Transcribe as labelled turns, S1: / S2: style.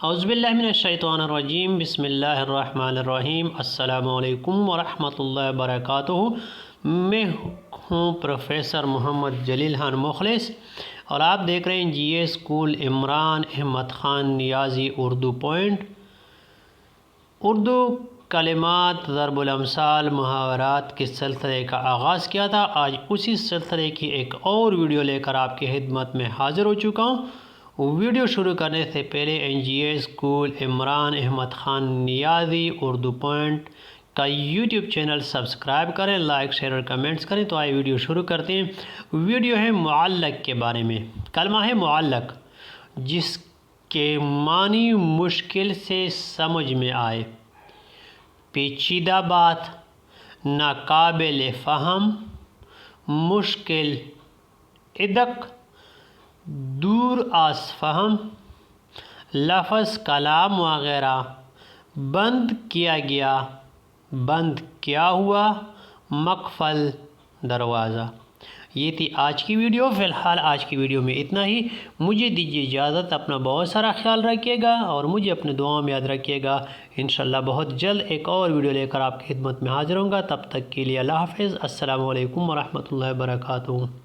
S1: اعوذ باللہ من الشیطان الرجیم، بسم اللہ الرحمن الرحیم۔ السلام علیکم ورحمۃ اللہ وبرکاتہ۔ میں ہوں پروفیسر محمد جلیل خان مخلص اور آپ دیکھ رہے ہیں G A school Imran Ahmed Khan Niazi Urdu point. Urdu کلمات، ضرب الامثال، محاورات کے سلسلے کا آغاز کیا تھا۔ آج اسی سلسلے کی ایک اور ویڈیو لے کر آپ کی خدمت میں حاضر ہو چکا ہوں۔ ویڈیو شروع کرنے سے پہلے N G A school Imran Ahmed Khan Niazi Urdu point کا یوٹیوب چینل سبسکرائب کریں، لائک، شیئر اور کمنٹس کریں۔ تو آئے ویڈیو شروع کرتے ہیں۔ ویڈیو ہے معلق کے بارے میں۔ کلمہ ہے معلق، جس کے معنی مشکل سے سمجھ میں آئے، پیچیدہ بات، ناقابل فہم، مشکل ادق، دور از فہم، لفظ، کلام وغیرہ، بند کیا گیا، بند کیا ہوا، مقفل، دروازہ۔ یہ تھی آج کی ویڈیو۔ فی الحال آج کی ویڈیو میں اتنا ہی۔ مجھے دیجیے اجازت، اپنا بہت سارا خیال رکھیے گا اور مجھے اپنے دعاؤں میں یاد رکھیے گا۔ انشاءاللہ بہت جلد ایک اور ویڈیو لے کر آپ کی خدمت میں حاضر ہوں گا۔ تب تک کے لیے اللہ حافظ۔ السلام علیکم ورحمۃ اللہ وبرکاتہ۔